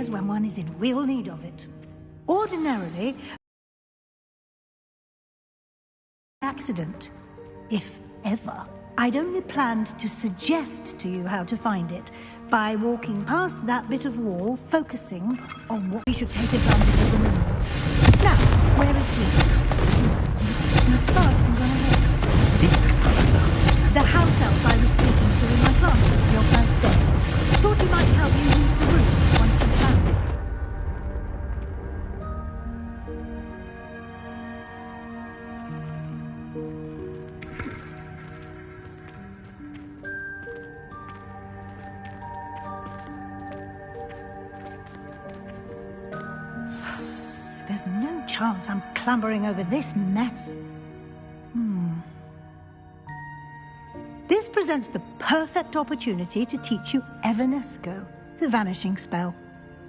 appears when one is in real need of it. Ordinarily, accident, if ever. I'd only planned to suggest to you how to find it by walking past that bit of wall, focusing on what we should take advantage of the moment. Now, where is Deek? Not fast and gone ahead. Deek, Professor? The house elf I was speaking to in my classroom your first day. Thought he might help you use the room once you found it. There's no chance I'm clambering over this mess. This presents the perfect opportunity to teach you Evanesco, the vanishing spell.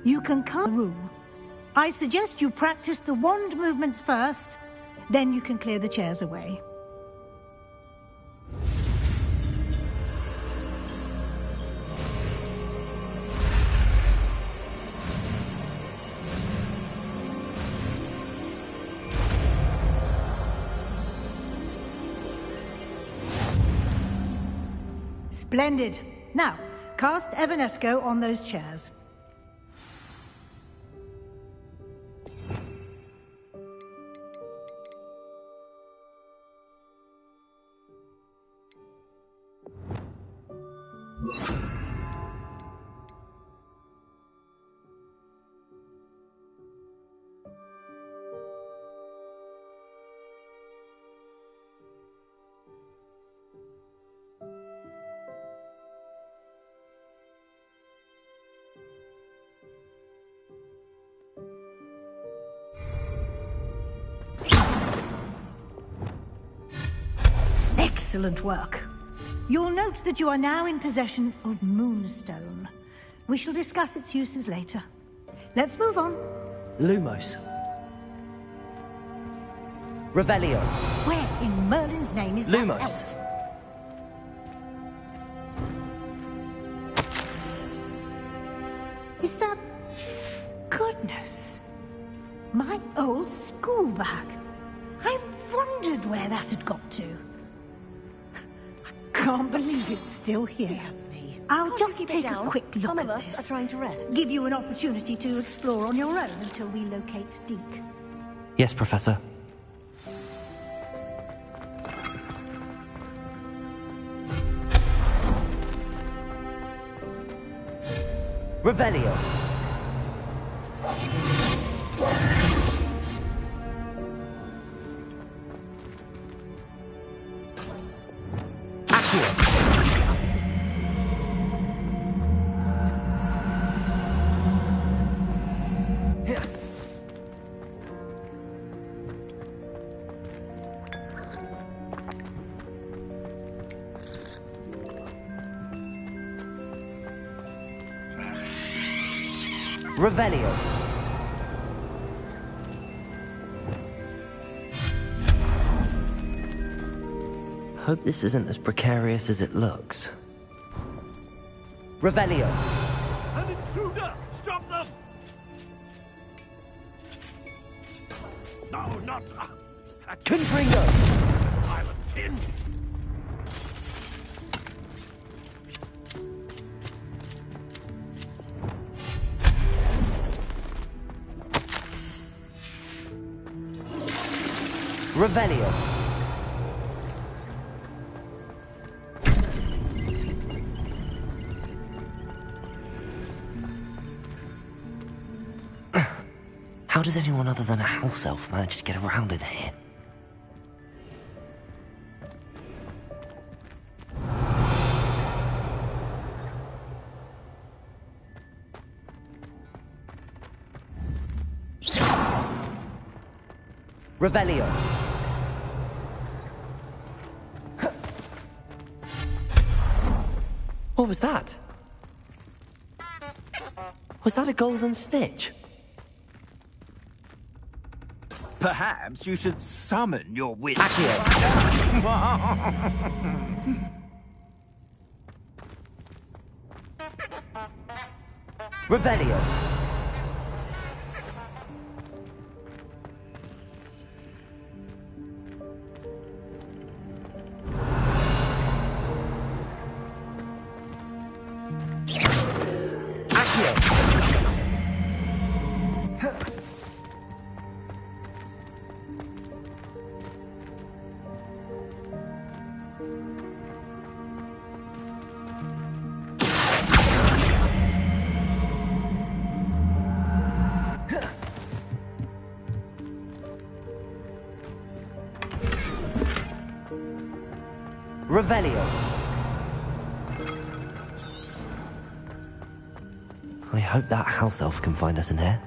You can cast the room. I suggest you practice the wand movements first, then you can clear the chairs away. Splendid. Now, cast Evanesco on those chairs. Excellent work. You'll note that you are now in possession of Moonstone. We shall discuss its uses later. Let's move on. Lumos. Revelio. Where in Merlin's name is that Lumos. elf? Is that... Goodness. My old school bag. I wondered where that had got to. I can't believe it's still here. Dear me. I'll Can't just you keep it take a down? quick look Some of at us this. are trying to rest. Give you an opportunity to explore on your own until we locate Deek. Yes, Professor. Revelio. Revelio. Hope this isn't as precarious as it looks. Revelio. An intruder! Stop them! No, not... Confringo! pile of tin! Revelio. How does anyone other than a house elf manage to get around in here? Revelio. What was that? Was that a golden snitch? Perhaps you should summon your witch. Accio. Revelio. Revelio. I hope that house elf can find us in here.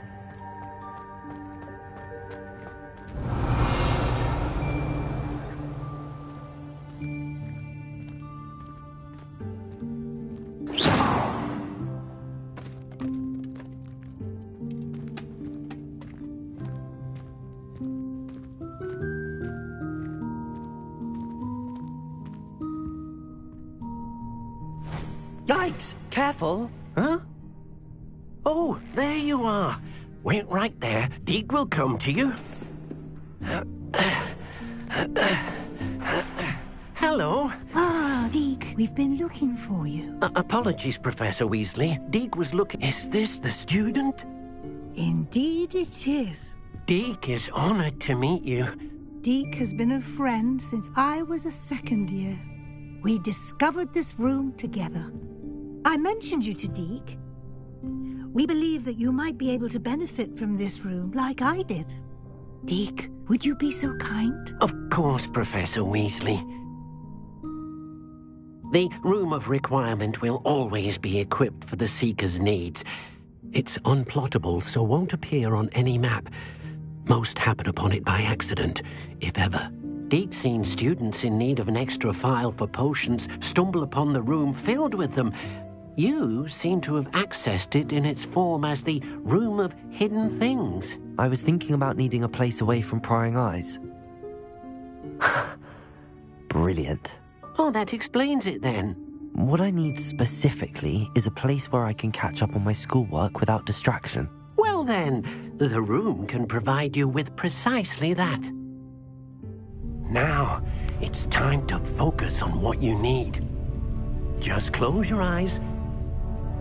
Yikes! Careful. Huh? Oh, there you are. Wait right there. Deke will come to you. Hello. Ah, Deke, we've been looking for you. Apologies, Professor Weasley. Deke was looking... Is this the student? Indeed it is. Deke is honored to meet you. Deke has been a friend since I was a second year. We discovered this room together. I mentioned you to Deke. We believe that you might be able to benefit from this room like I did. Deke, would you be so kind? Of course, Professor Weasley. The Room of Requirement will always be equipped for the Seeker's needs. It's unplottable, so won't appear on any map. Most happen upon it by accident, if ever. Deke's seen students in need of an extra file for potions stumble upon the room filled with them. You seem to have accessed it in its form as the Room of Hidden Things. I was thinking about needing a place away from prying eyes. Brilliant. Oh, that explains it then. What I need specifically is a place where I can catch up on my schoolwork without distraction. Well then, the room can provide you with precisely that. Now, it's time to focus on what you need. Just close your eyes.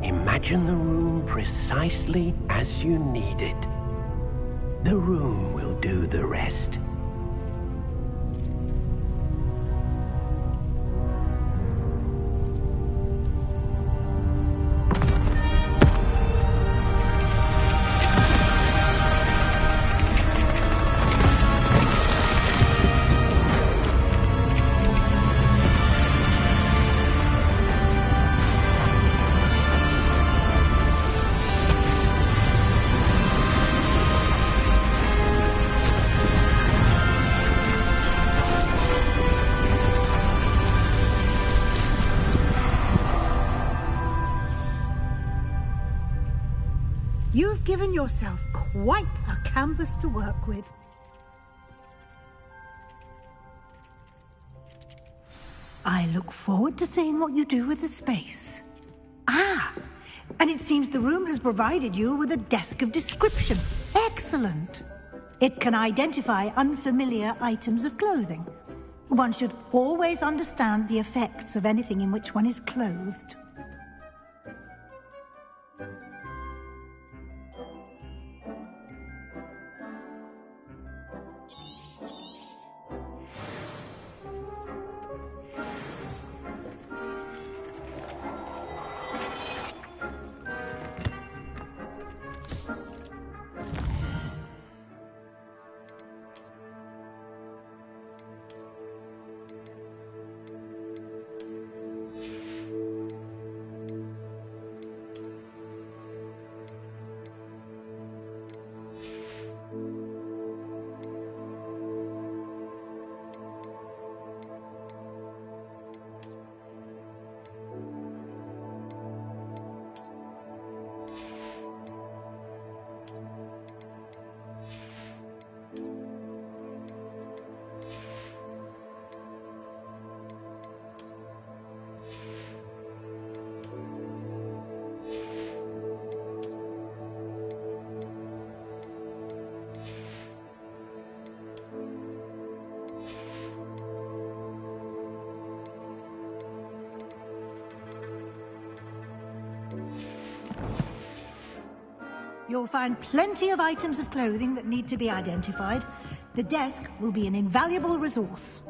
Imagine the room precisely as you need it. The room will do the rest. You've given yourself quite a canvas to work with. I look forward to seeing what you do with the space. Ah, and it seems the room has provided you with a desk of description. Excellent. It can identify unfamiliar items of clothing. One should always understand the effects of anything in which one is clothed. You'll find plenty of items of clothing that need to be identified. The desk will be an invaluable resource.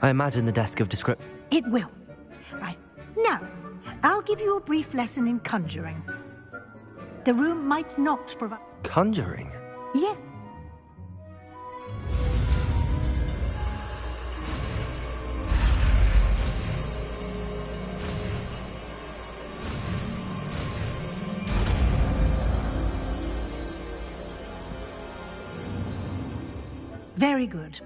I imagine the desk of description. It will. Right. Now, I'll give you a brief lesson in conjuring. The room might not provide... Conjuring? Yeah. Very good.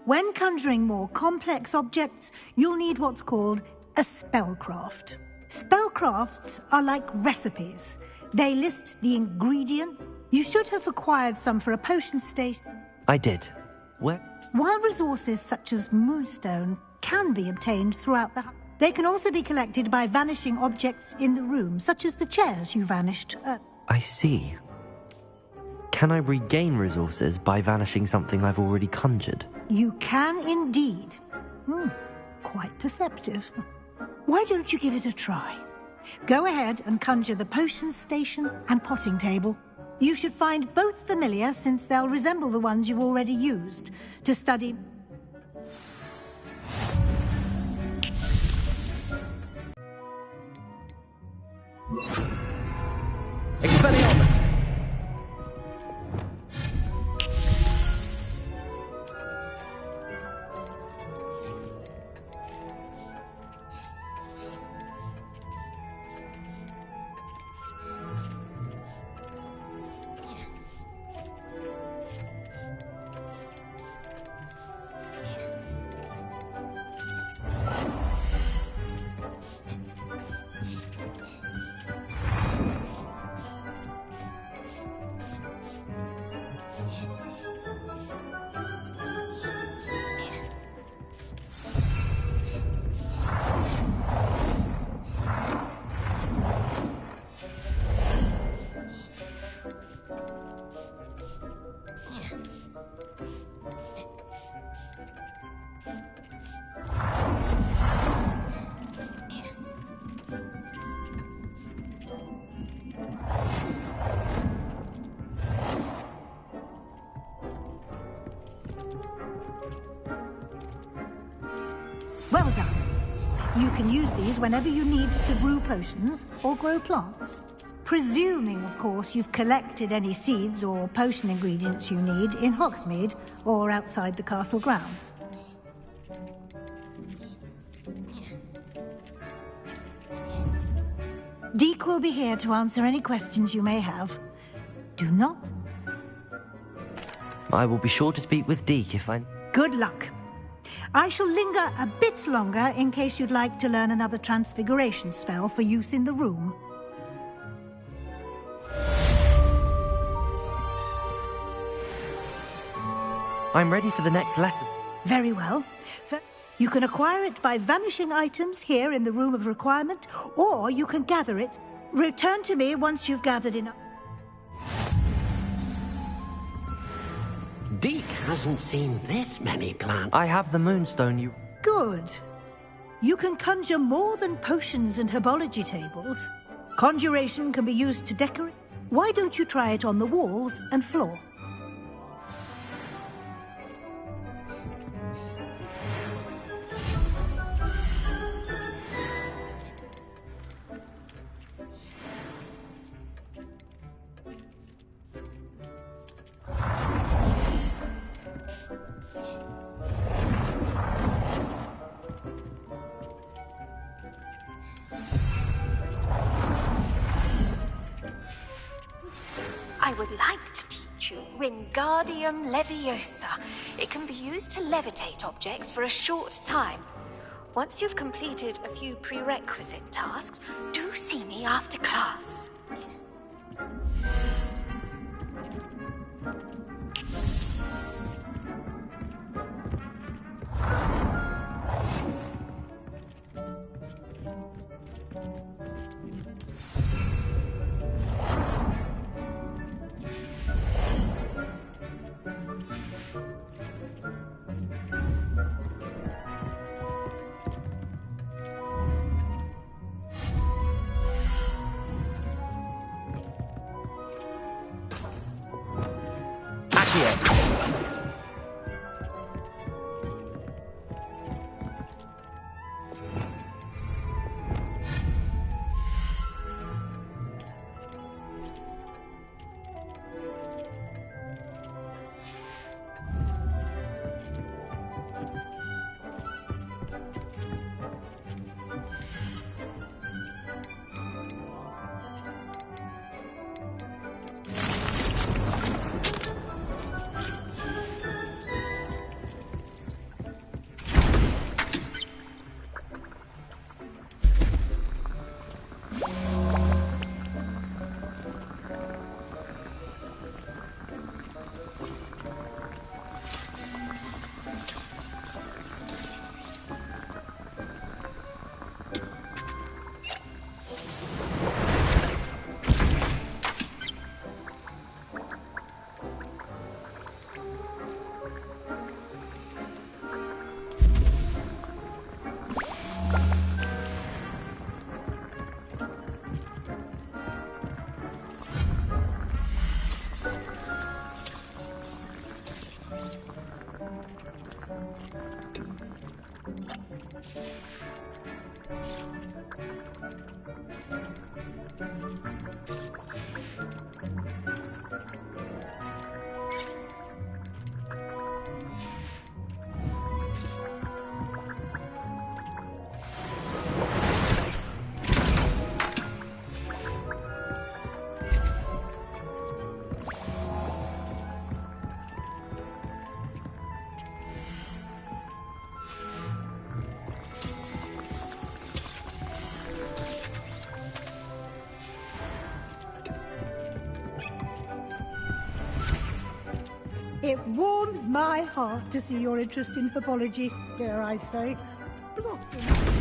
When conjuring more complex objects, you'll need what's called a spellcraft. Spellcrafts are like recipes. They list the ingredients. You should have acquired some for a potion station. I did. Where? While resources such as moonstone can be obtained throughout the house, they can also be collected by vanishing objects in the room, such as the chairs you vanished. I see. Can I regain resources by vanishing something I've already conjured? You can indeed. Quite perceptive. Why don't you give it a try? Go ahead and conjure the potion station and potting table. You should find both familiar, since they'll resemble the ones you've already used to study. Expelliarmus! Well done. You can use these whenever you need to brew potions or grow plants. Presuming, of course, you've collected any seeds or potion ingredients you need in Hogsmeade or outside the castle grounds. Deke will be here to answer any questions you may have. Do not. I will be sure to speak with Deke if I... Good luck. I shall linger a bit longer in case you'd like to learn another transfiguration spell for use in the room. I'm ready for the next lesson. Very well. You can acquire it by vanishing items here in the Room of Requirement, or you can gather it. Return to me once you've gathered enough. Deke hasn't seen this many plants. I have the moonstone you... Good. You can conjure more than potions and herbology tables. Conjuration can be used to decorate. Why don't you try it on the walls and floor? I would like to teach you Wingardium Leviosa. It can be used to levitate objects for a short time. Once you've completed a few prerequisite tasks, do see me after class. It warms my heart to see your interest in herbology, dare I say. Blossom.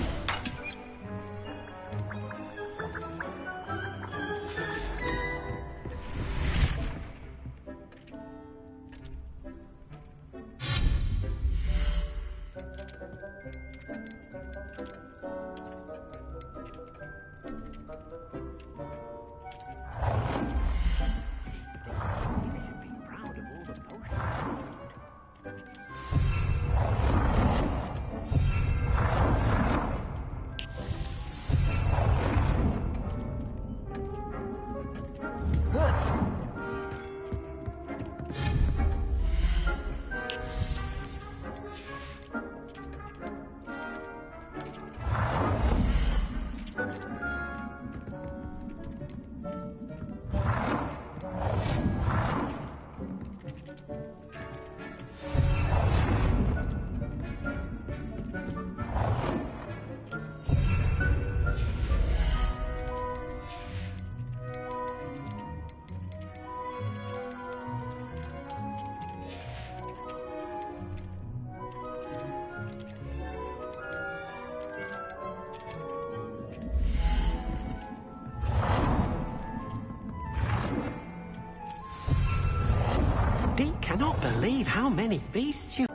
Deke cannot believe how many beasts you...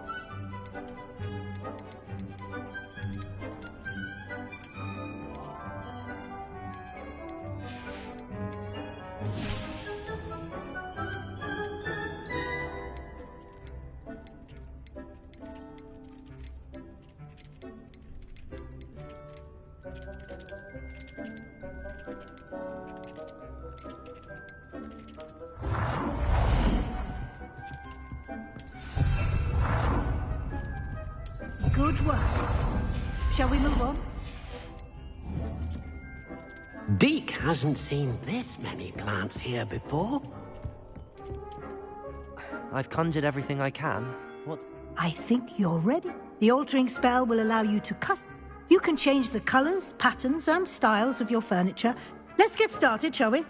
Good work. Shall we move on? Deke hasn't seen this many plants here before. I've conjured everything I can. What? I think you're ready. The altering spell will allow you to cut. You can change the colours, patterns, and styles of your furniture. Let's get started, shall we?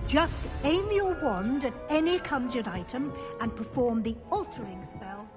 Just aim your wand at any conjured item and perform the altering spell.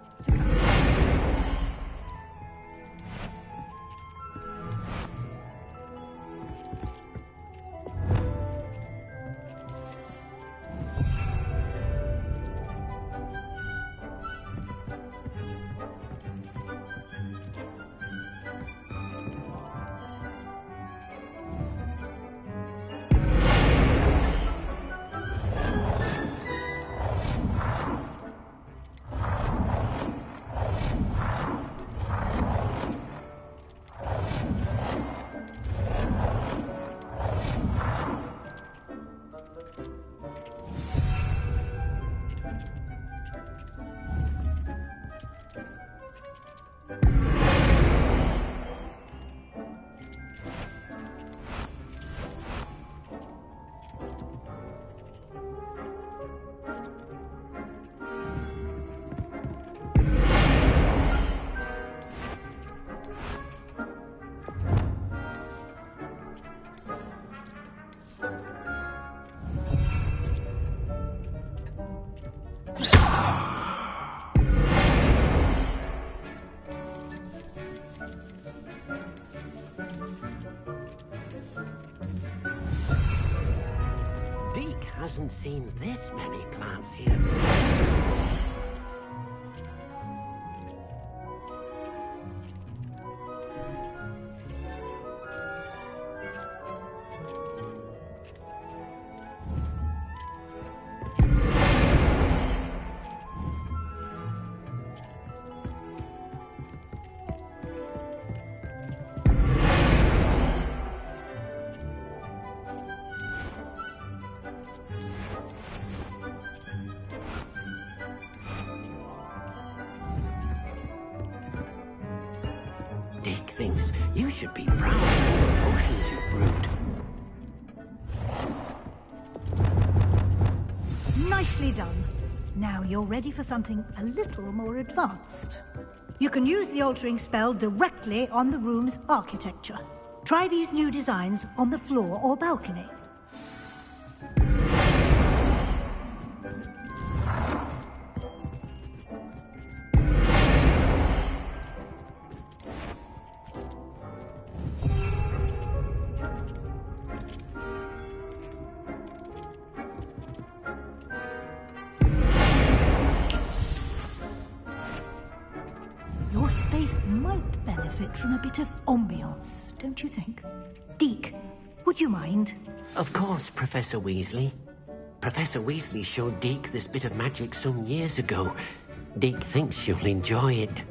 Deke hasn't seen this many plants here before. things. You should be proud of the potions you've brewed. Nicely done. Now you're ready for something a little more advanced. You can use the altering spell directly on the room's architecture. Try these new designs on the floor or balcony. Your space might benefit from a bit of ambiance, don't you think? Deke, would you mind? Of course, Professor Weasley. Professor Weasley showed Deke this bit of magic some years ago. Deke thinks you'll enjoy it.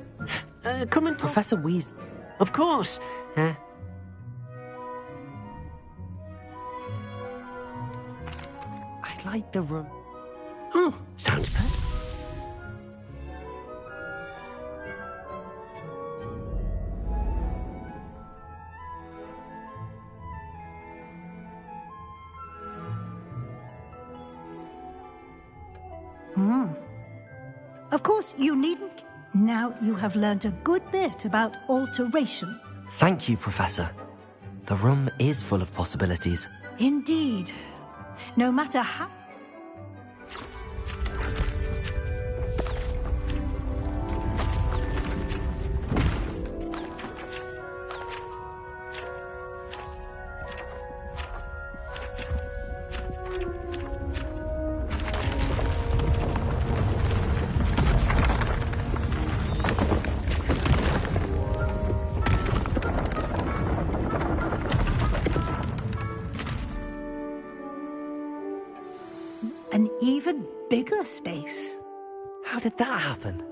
Come and talk. Professor Weasley. Of course. I'd like the room. Oh, sounds perfect. Of course, you needn't. Now you have learned a good bit about alteration. Thank you, Professor. The room is full of possibilities. Indeed. No matter how... an even bigger space. How did that happen?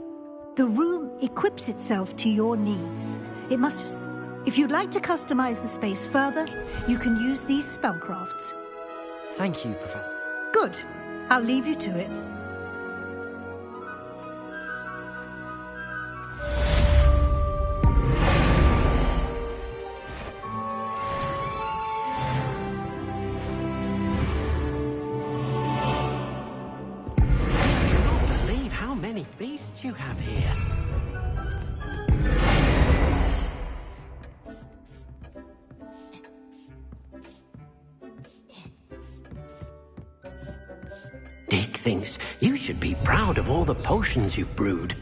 The room equips itself to your needs. It must have... If you'd like to customize the space further, you can use these spellcrafts. Thank you, Professor. Good. I'll leave you to it. Believe how many beasts you have here. Dick thinks you should be proud of all the potions you've brewed.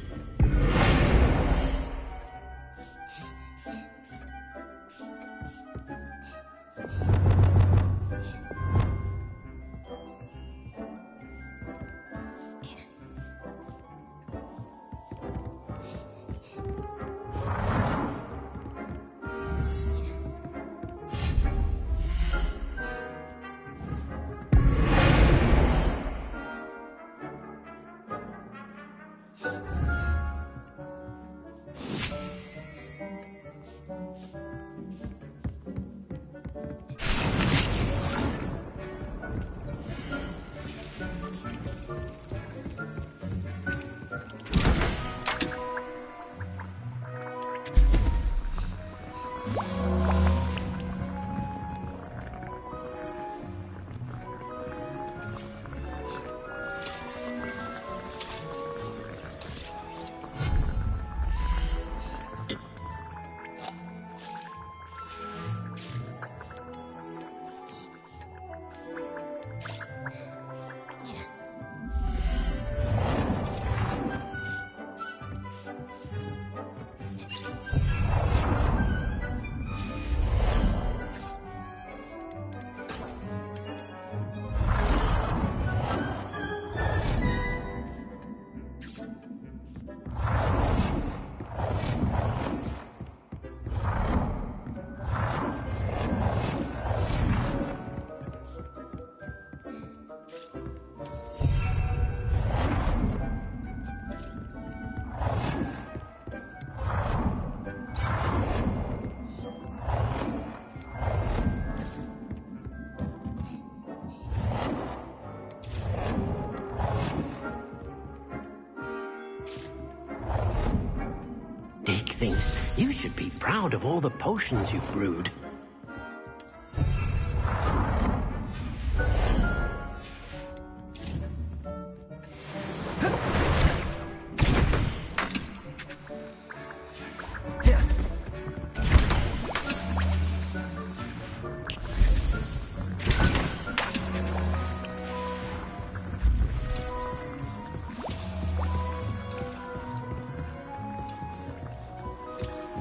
dig things. You should be proud of all the potions you've brewed.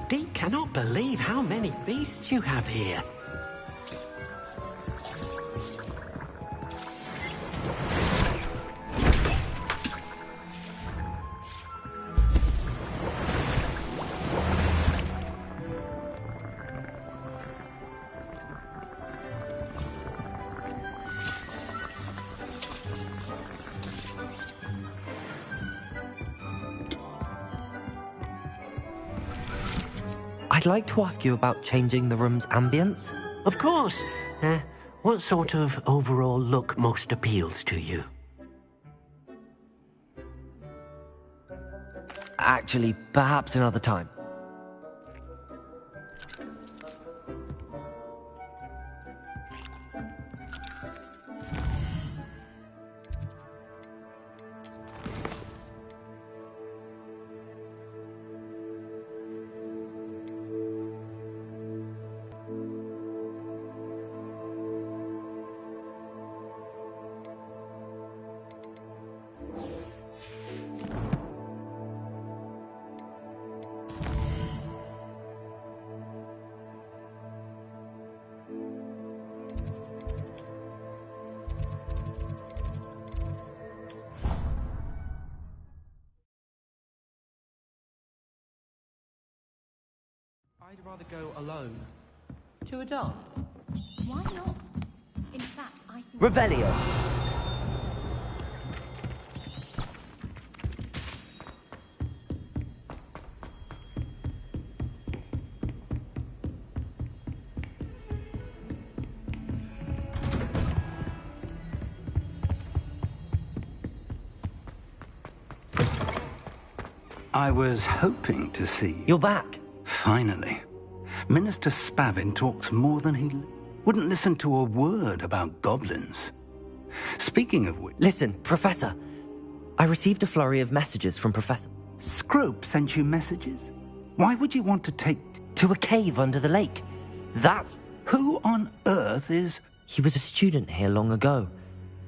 Dee cannot believe how many beasts you have here. I'd like to ask you about changing the room's ambience. Of course. What sort of overall look most appeals to you? Actually, perhaps another time. I'd rather go alone. To a dance? Why not? In fact, I think... Revelio! I was hoping to see you. You're back. Finally. Minister Spavin talks more than he... wouldn't listen to a word about goblins. Speaking of which... Listen, Professor. I received a flurry of messages from Professor... Scrope sent you messages? Why would you want to take... to a cave under the lake. That's... Who on earth is... He was a student here long ago.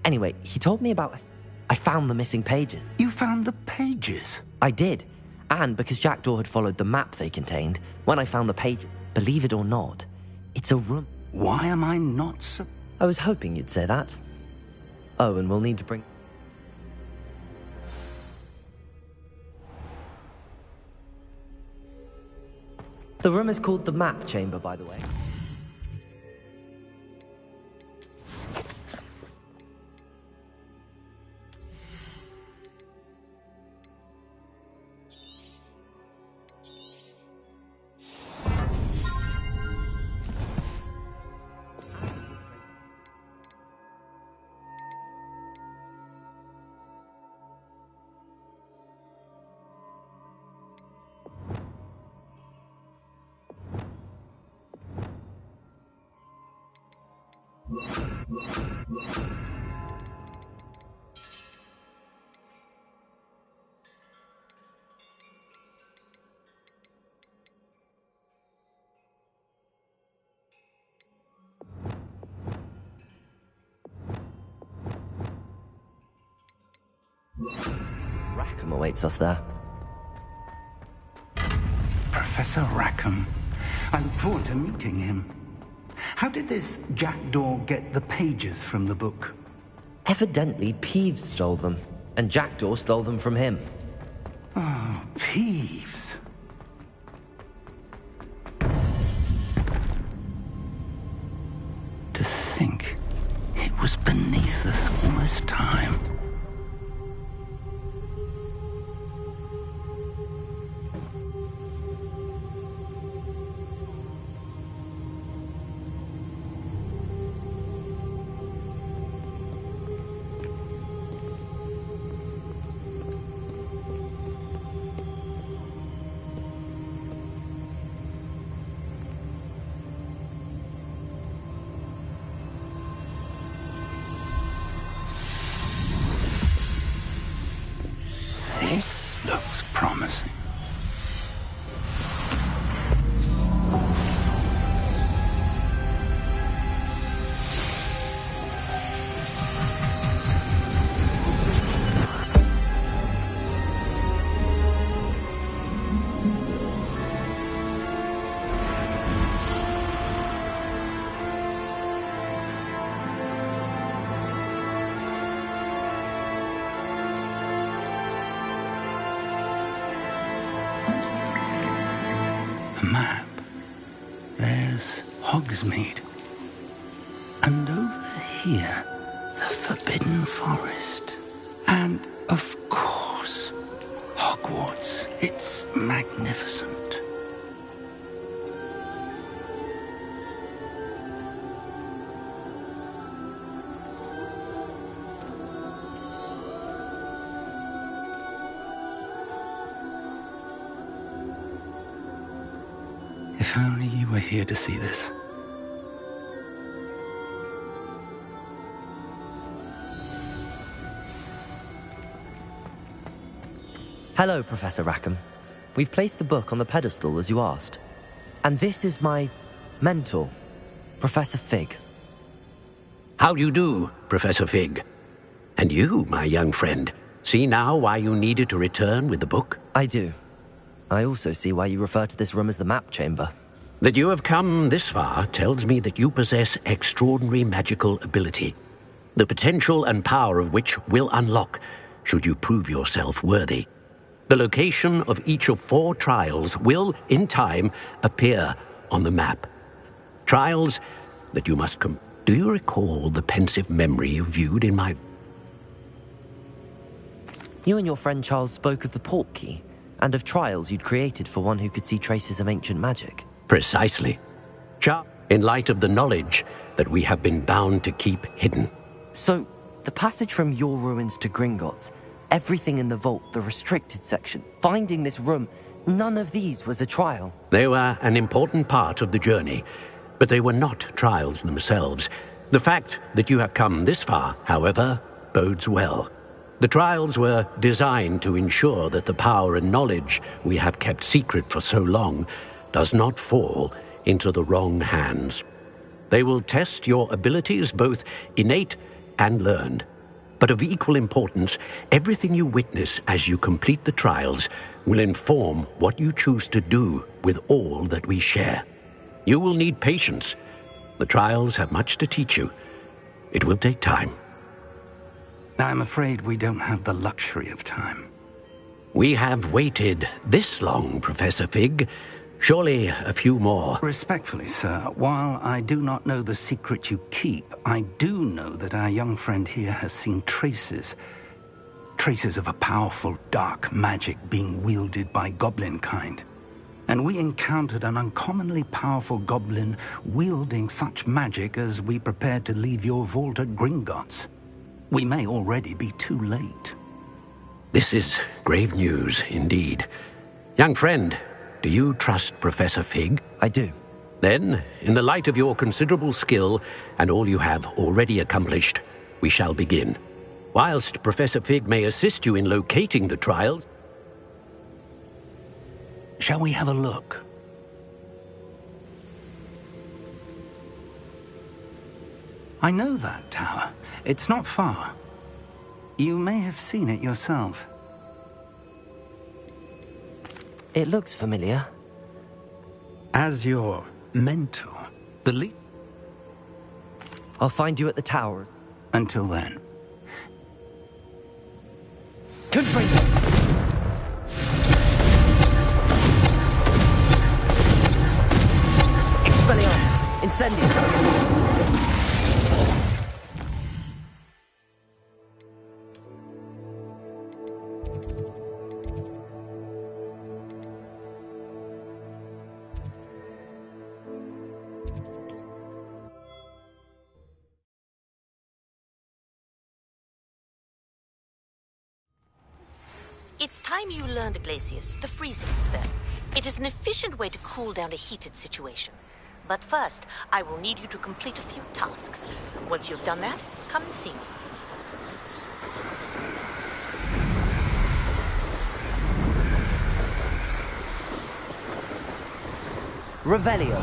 Anyway, he told me about... I found the missing pages. You found the pages? I did. And because Jackdaw had followed the map they contained, when I found the page, believe it or not, it's a room. Why am I not so... I was hoping you'd say that. Oh, and we'll need to bring... The room is called the Map Chamber, by the way. Rackham awaits us there. Professor Rackham. I look forward to meeting him. How did this Jackdaw get the pages from the book? Evidently, Peeves stole them, and Jackdaw stole them from him. Oh, Peeves. To think it was beneath us all this time. This looks promising. A map. There's Hogsmeade. And over here, the Forbidden Forest. And, of course, Hogwarts. It's magnificent. If only you were here to see this. Hello, Professor Rackham. We've placed the book on the pedestal as you asked. And this is my mentor, Professor Fig. How do you do, Professor Fig? And you, my young friend, see now why you needed to return with the book? I do. I also see why you refer to this room as the map chamber. That you have come this far tells me that you possess extraordinary magical ability, the potential and power of which will unlock should you prove yourself worthy. The location of each of 4 trials will, in time, appear on the map. Trials that you must Do you recall the pensive memory you viewed in my... You and your friend Charles spoke of the portkey, and of trials you'd created for one who could see traces of ancient magic. Precisely. In light of the knowledge that we have been bound to keep hidden. So, the passage from your ruins to Gringotts, everything in the vault, the restricted section, finding this room, none of these was a trial. They were an important part of the journey, but they were not trials themselves. The fact that you have come this far, however, bodes well. The trials were designed to ensure that the power and knowledge we have kept secret for so long does not fall into the wrong hands. They will test your abilities, both innate and learned. But of equal importance, everything you witness as you complete the trials will inform what you choose to do with all that we share. You will need patience. The trials have much to teach you. It will take time. I'm afraid we don't have the luxury of time. We have waited this long, Professor Fig. Surely a few more. Respectfully, sir, while I do not know the secret you keep, I do know that our young friend here has seen traces of a powerful dark magic being wielded by goblin kind. And we encountered an uncommonly powerful goblin wielding such magic as we prepared to leave your vault at Gringotts. We may already be too late. This is grave news indeed. Young friend, do you trust Professor Fig? I do. Then, in the light of your considerable skill and all you have already accomplished, we shall begin. Whilst Professor Fig may assist you in locating the trials... Shall we have a look? I know that tower. It's not far. You may have seen it yourself. It looks familiar. As your mentor, the lead... I'll find you at the tower. Until then. Confringo! Expelliarmus! Incendio! It's time you learned, Glacius, the freezing spell. It is an efficient way to cool down a heated situation. But first, I will need you to complete a few tasks. Once you've done that, come and see me. Revelio.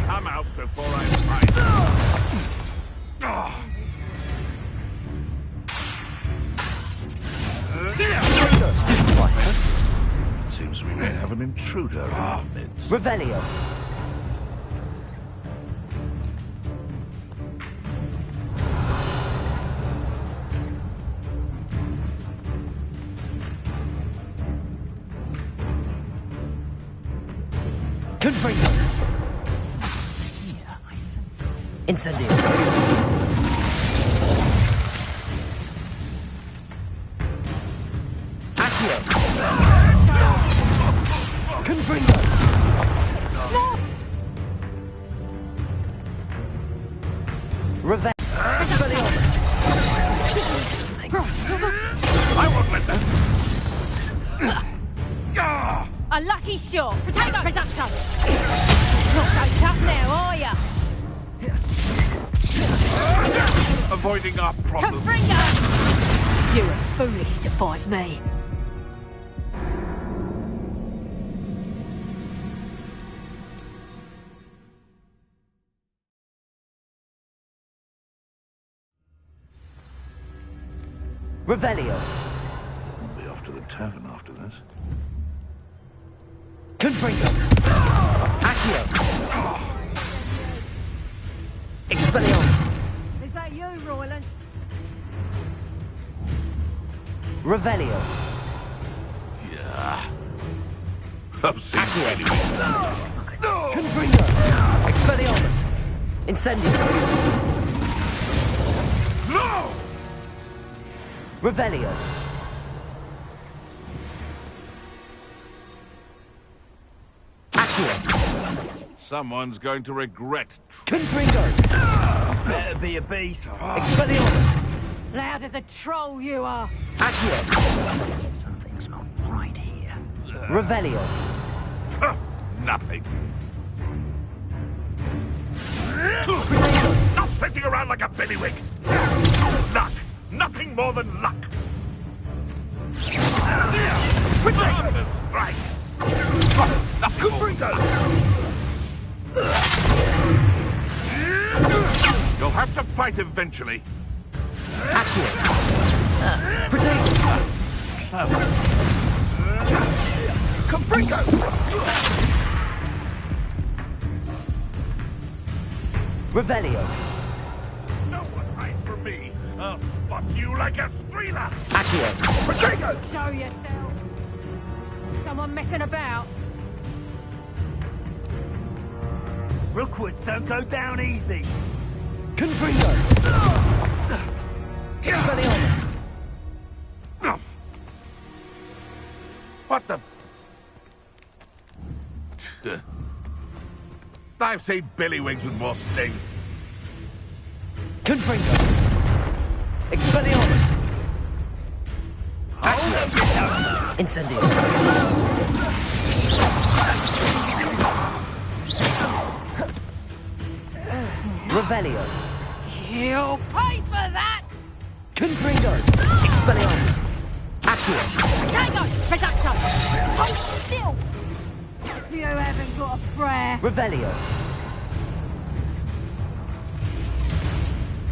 Come out before I fight. Seems we may have an intruder in our midst. Revelio. Confringo. Incendio. Accio. Confringo. No. Revenge. I won't let that. A lucky shot. Potato production. Not so tough now, are ya? Avoiding our problem. Confringo! You are foolish to fight me. Revelio. We'll be off to the tavern after this. Confringo. Accio. Expelliarmus. Is that you, Royland? Revelio. Yeah. I've seen Accio. no! Confringo. Expelliarmus. Incendio. No! Revelio. Accio. Someone's going to regret. Confringo. Better be a beast. Expelliarmus. Loud as a troll you are. Accio. Something's not right here. Revelio. Nothing. Stop flitting around like a billywig. Luck. Nothing more than luck. Return the strike. Confringo. You'll have to fight eventually. Accio. Potato. Confringo. Revelio. No one hides from me. I'll spot you like a streeler. Accio. Potato. Show yourself. Someone messing about. Rookwoods don't go down easy. Confringo. Expelliarmus. What the? I've seen billywings with more sting. Confringo. Expelliarmus. Incendio. Revelio. You'll pay for that! Confringo. Expelliarmus. Accio. Potato production! Hold still! You haven't got a prayer. Revelio.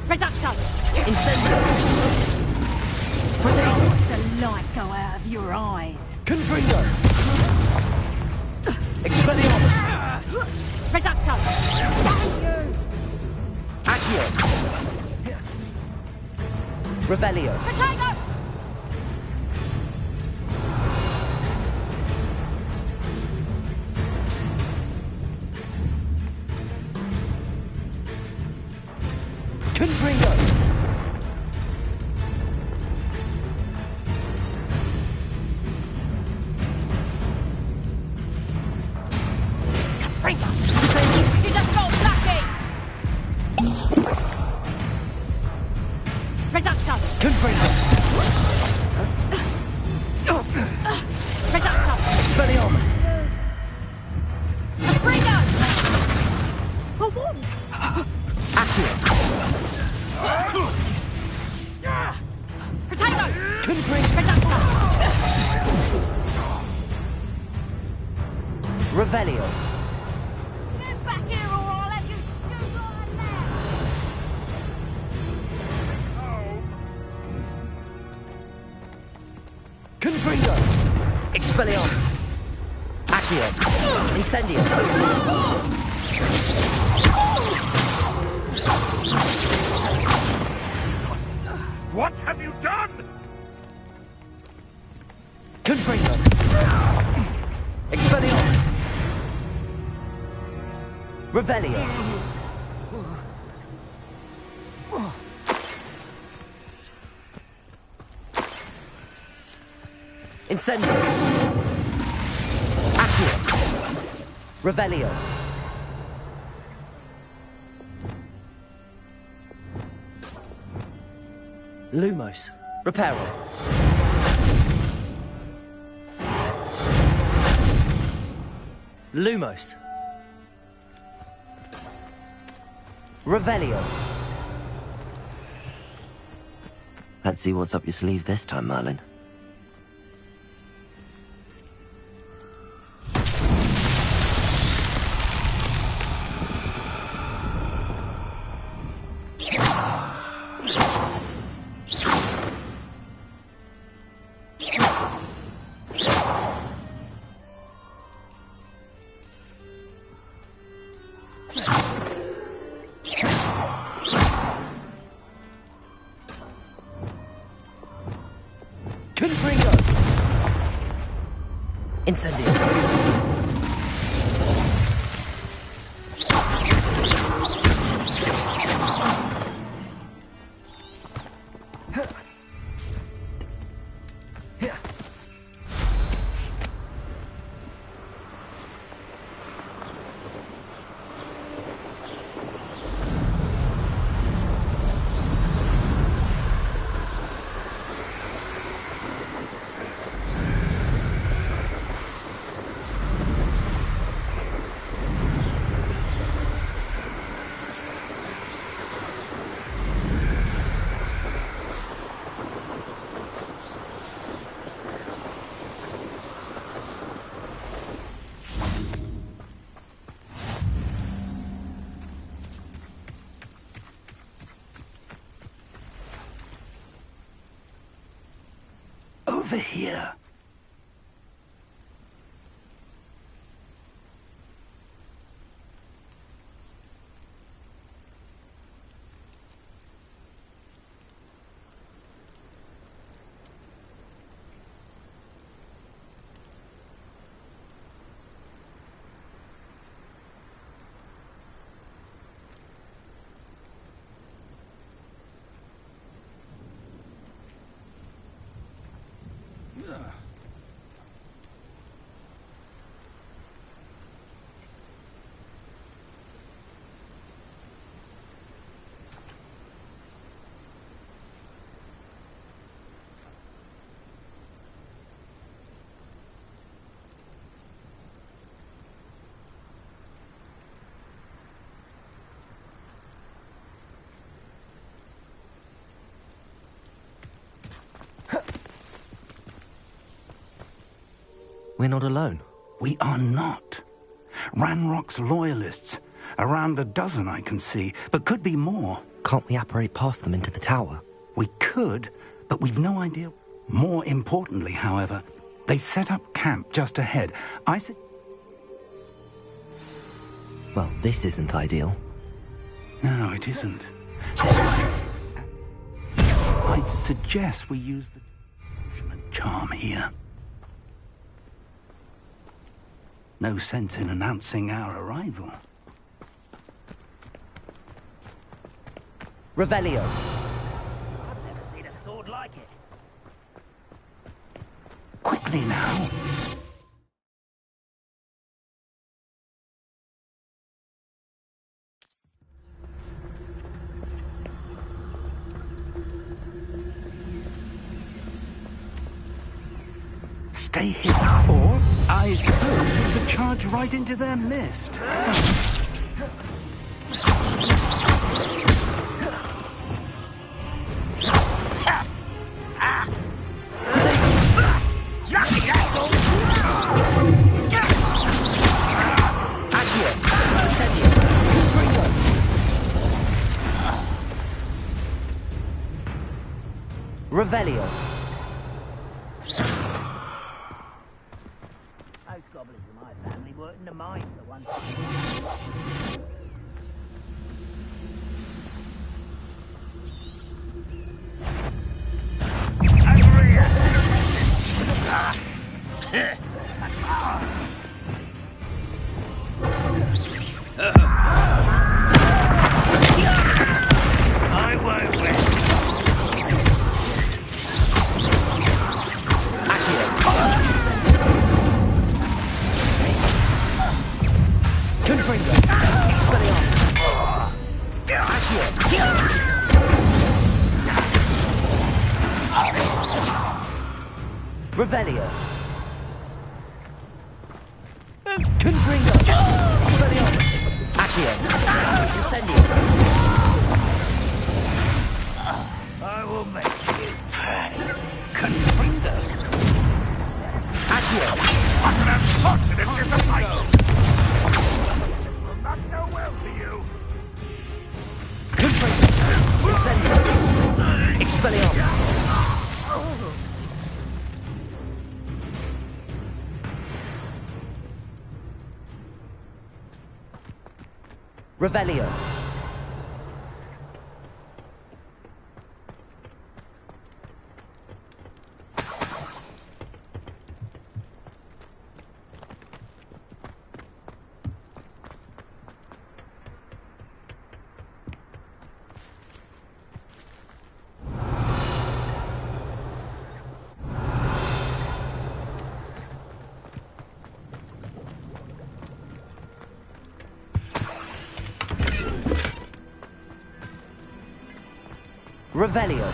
Production! Incendio. Potato. Watch the light go out of your eyes. Confringo. Expelliarmus. Production! Accio. Revelio. Potato! Revelio. Get back here or I'll let you shoot right now! Confringo. Expelliarmus. Accio. Incendio. What have you done? Confringo. Expelliarmus. Revelio. Incendio. Accio. Revelio. Lumos. Reparo. Lumos. Revelio. Let's see what's up your sleeve this time, Merlin. Incendio. Over here. We're not alone. We are not. Ranrock's loyalists. Around a dozen I can see, but could be more. Can't we apparate past them into the tower? We could, but we've no idea. More importantly, however, they've set up camp just ahead. Well, this isn't ideal. No, it isn't. I'd suggest we use the charm here. No sense in announcing our arrival. Revelio. I've never seen a sword like it. Quickly now. Stay hidden, or, I suppose, the charge right into their mist. Revelio. Those goblins in my family weren't in the mines for one. I won't rest. Confringo. Expelliarmus. Revelio. Confringo. Expelliarmus. Accio. Incendio. I will make you pay. Confringo. Accio. I can have confidence in the fight! Will not go well for you. Confringo. Incendio. Expelliarmus. Revelio. Revelio.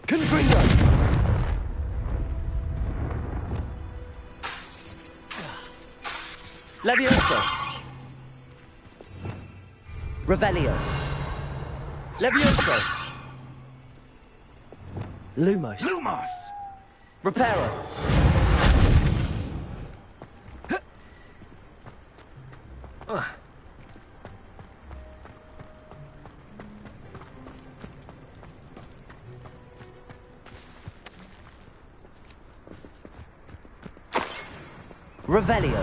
Confringo. Levioso. Revelio. Levioso. Lumos. Lumos! Reparo. Revelio.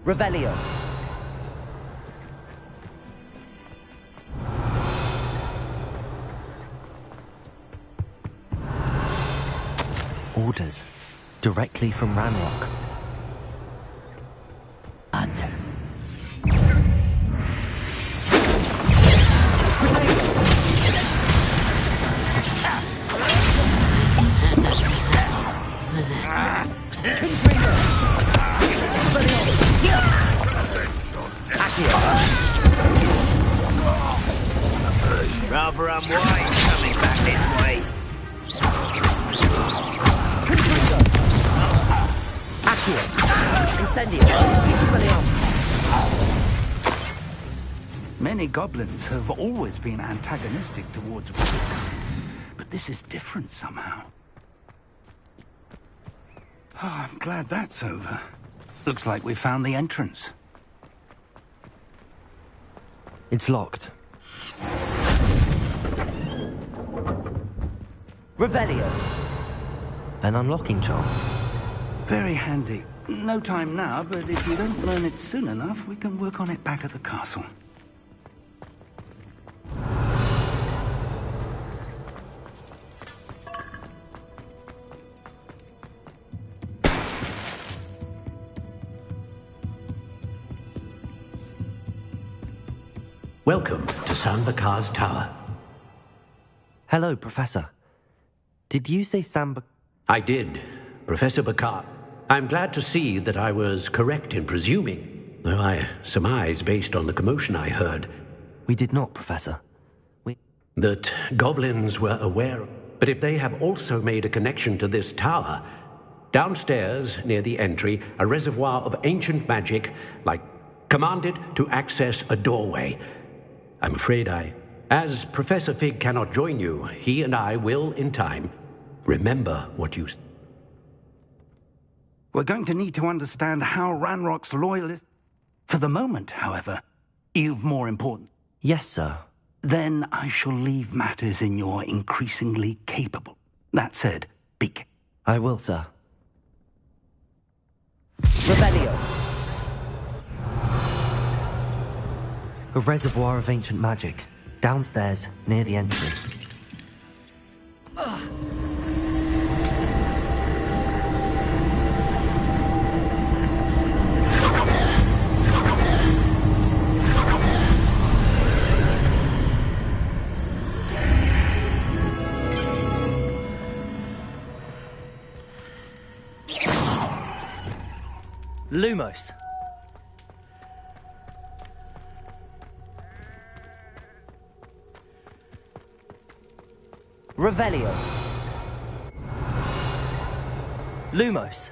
Revelio. Orders. Directly from Ranrock. Under. Rather unwise coming back this way. Accio. Incendio. Expelliarmus. Many goblins have always been antagonistic towards women, but this is different somehow. Oh, I'm glad that's over. Looks like we found the entrance. It's locked. Revelio. An unlocking charm. Very handy. No time now, but if you don't learn it soon enough, we can work on it back at the castle. Welcome to San Bakar's tower. Hello, Professor. Did you say I did, Professor Bakar. I'm glad to see that I was correct in presuming, though I surmise based on the commotion I heard. We did not, Professor. That goblins were aware, but if they have also made a connection to this tower, downstairs near the entry, a reservoir of ancient magic, commanded to access a doorway. I'm afraid as Professor Fig cannot join you, he and I will, in time, remember what you... We're going to need to understand how Ranrock's loyalists... For the moment, however, you've more important... Yes, sir. Then I shall leave matters in your increasingly capable. That said, speak. I will, sir. Revelio. A reservoir of ancient magic. Downstairs, near the entry. Lumos. Revelio. Lumos.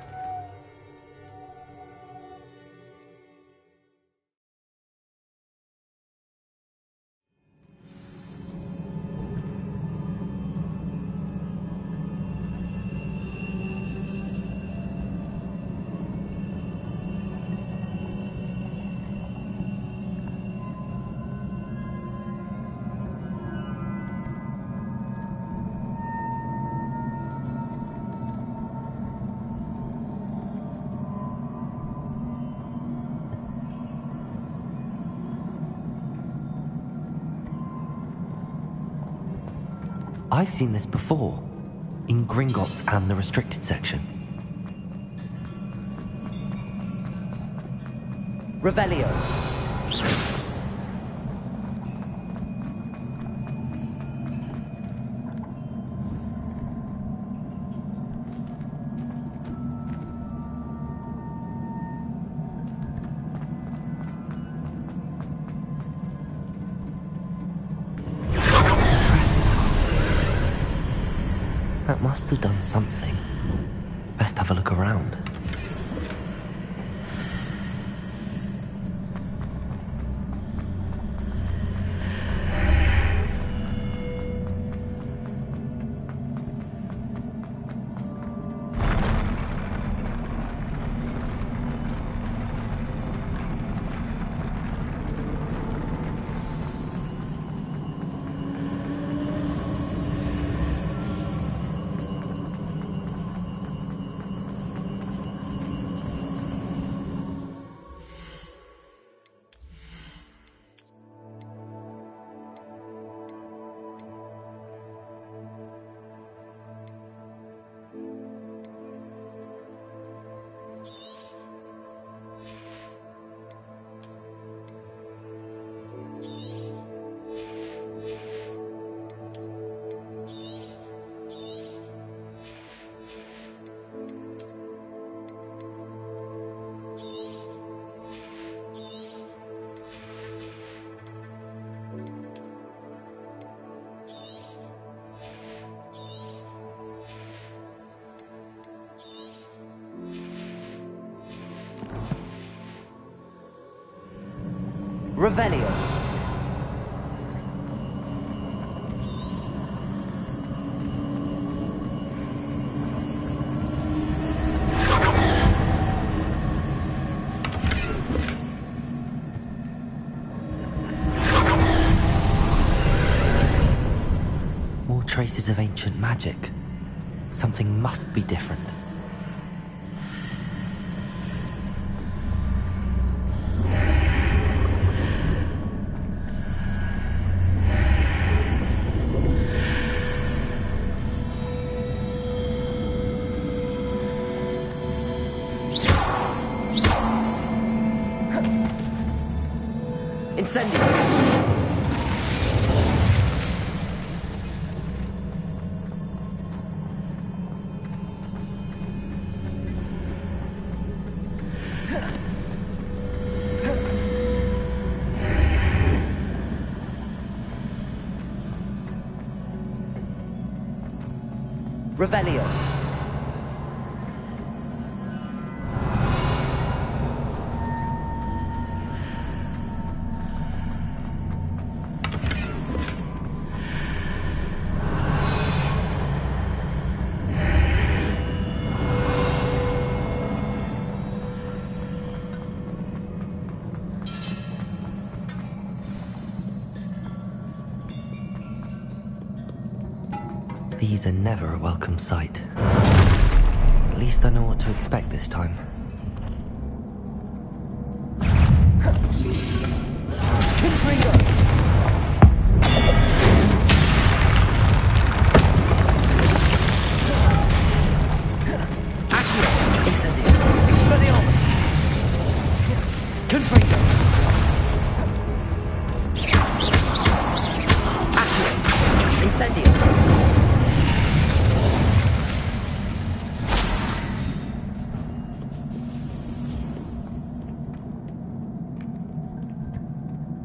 I've seen this before, in Gringotts and the restricted section. Revelio. That must have done something. Best have a look around. Revelio. More traces of ancient magic. Something must be different. Incendio! Revelio. These are never a welcome sight. At least I know what to expect this time.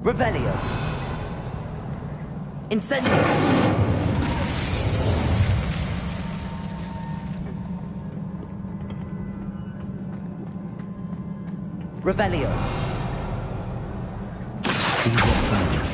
Revelio. Incendio. Revelio. These are familiar.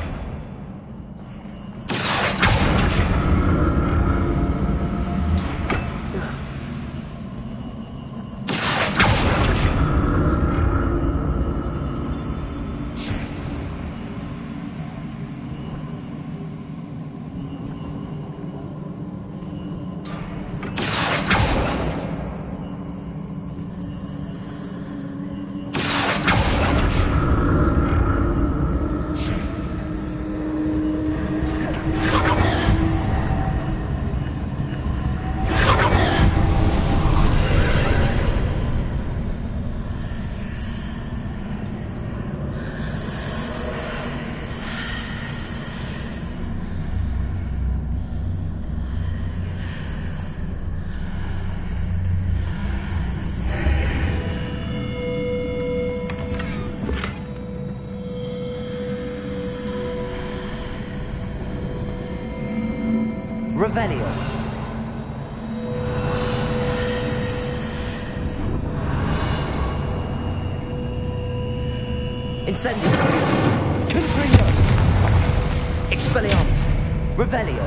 Revelio. Incendio. Confringo. Expelliarmus. Revelio.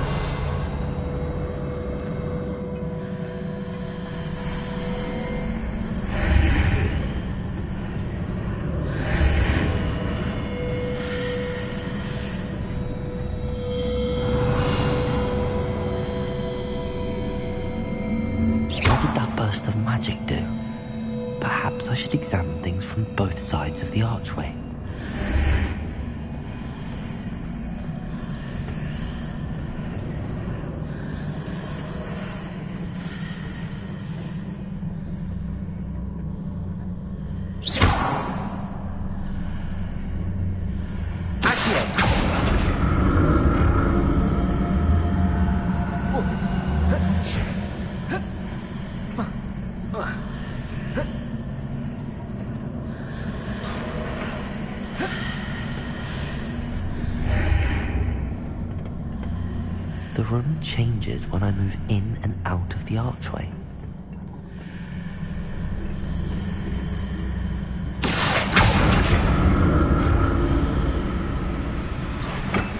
Of magic do? Perhaps I should examine things from both sides of the archway. The room changes when I move in and out of the archway.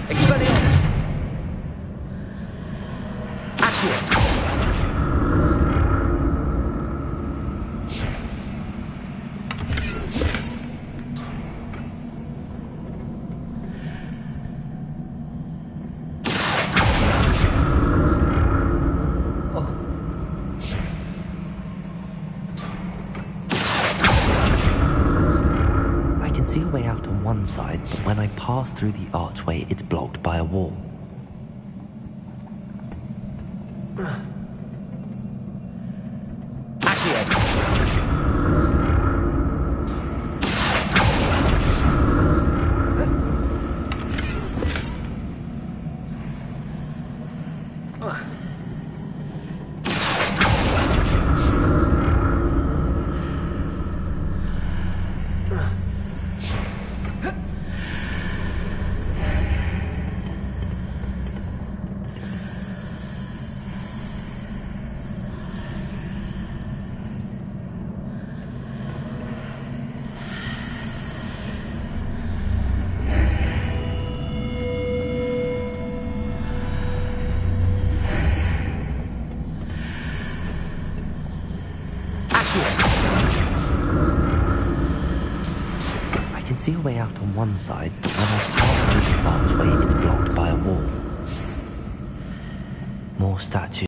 Expelliarmus! Accio! See a way out on one side, but when I pass through the archway, it's blocked by a wall. way out on one side, but when I pass through the archway, it's blocked by a wall. More statues.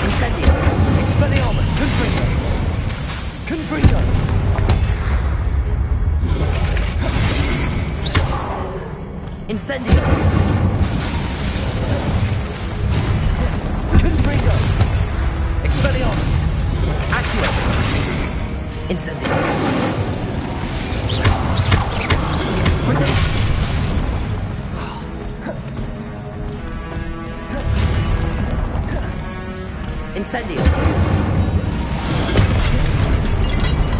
Incendio! Expelliarmus! Confringo! Confringo! Incendio! Confringo! Expelliarmus! Accio! Incendio! Incendio!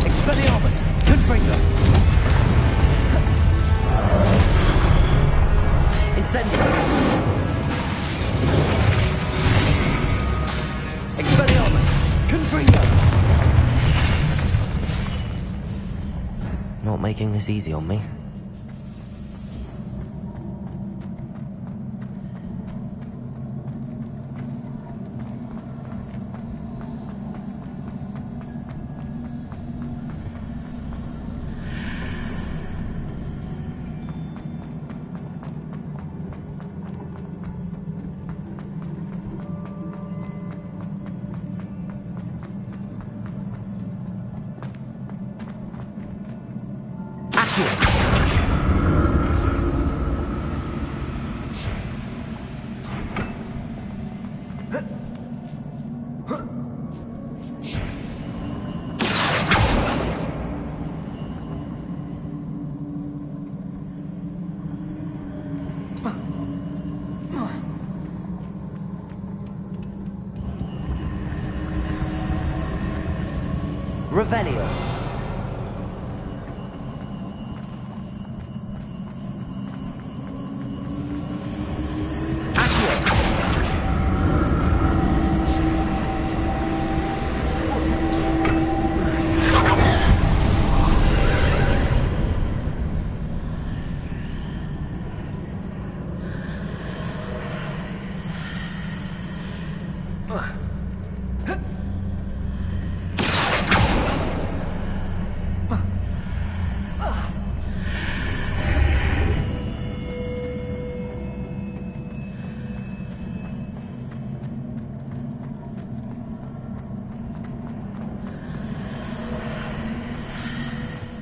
Expelliarmus! Confringo! Incendio! Expelliarmus! Confringo! Not making this easy on me. Revelio.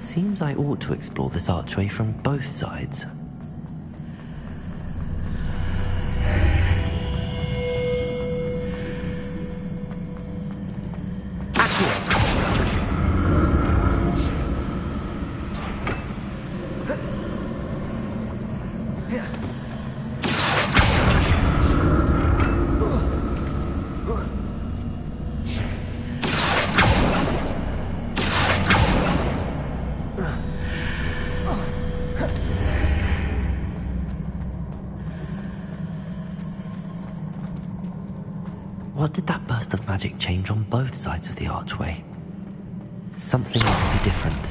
Seems I ought to explore this archway from both sides. What did that burst of magic change on both sides of the archway? Something must be different.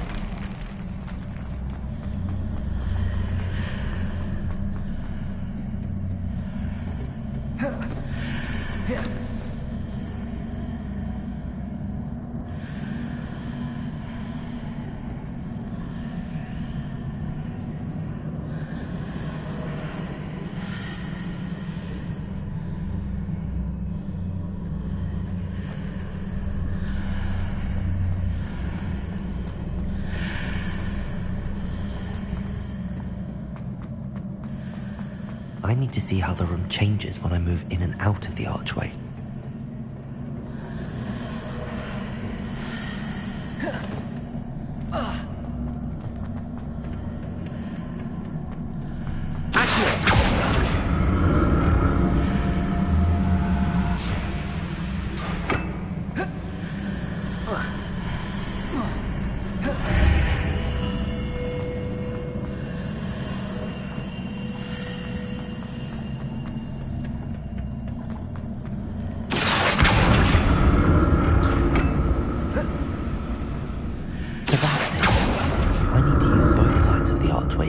I need to see how the room changes when I move in and out of the archway.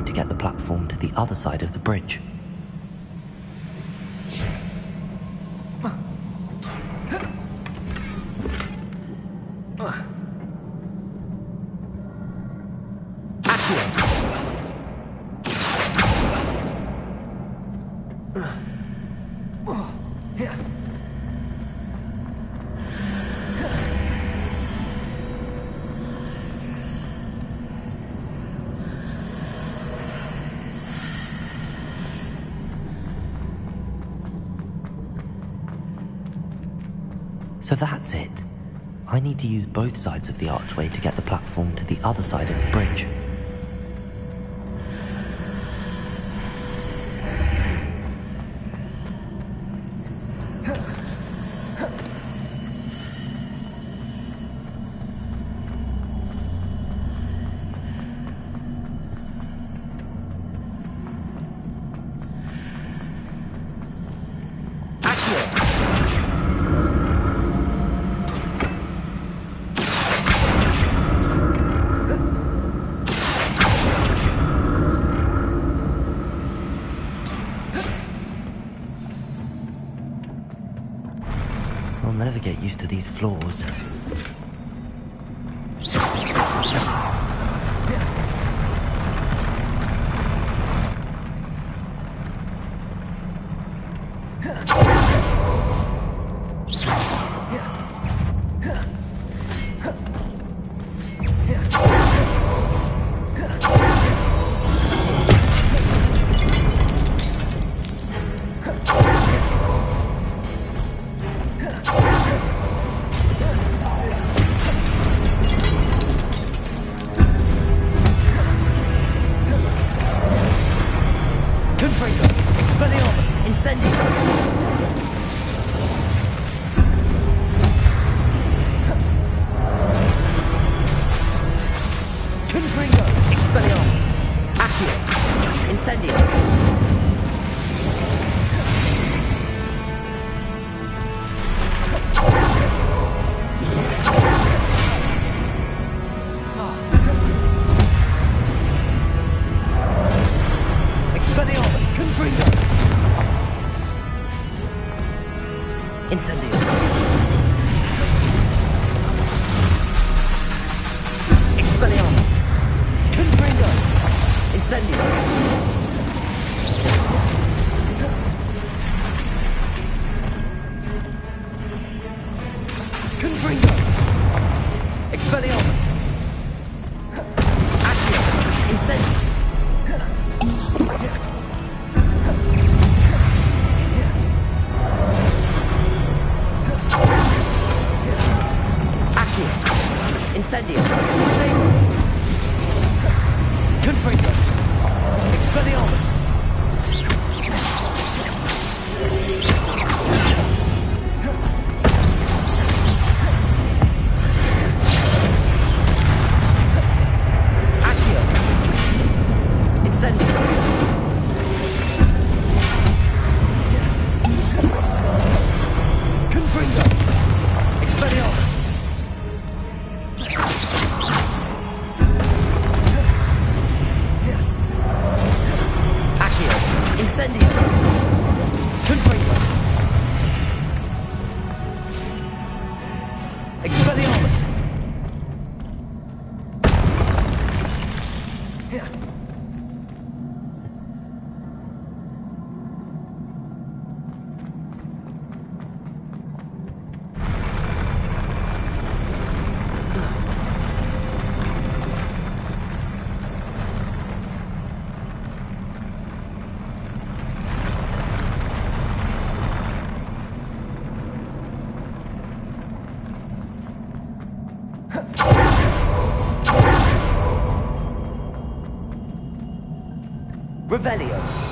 To get the platform to the other side of the bridge. So that's it. I need to use both sides of the archway to get the platform to the other side of the bridge. I'll never get used to these floors. Revelio.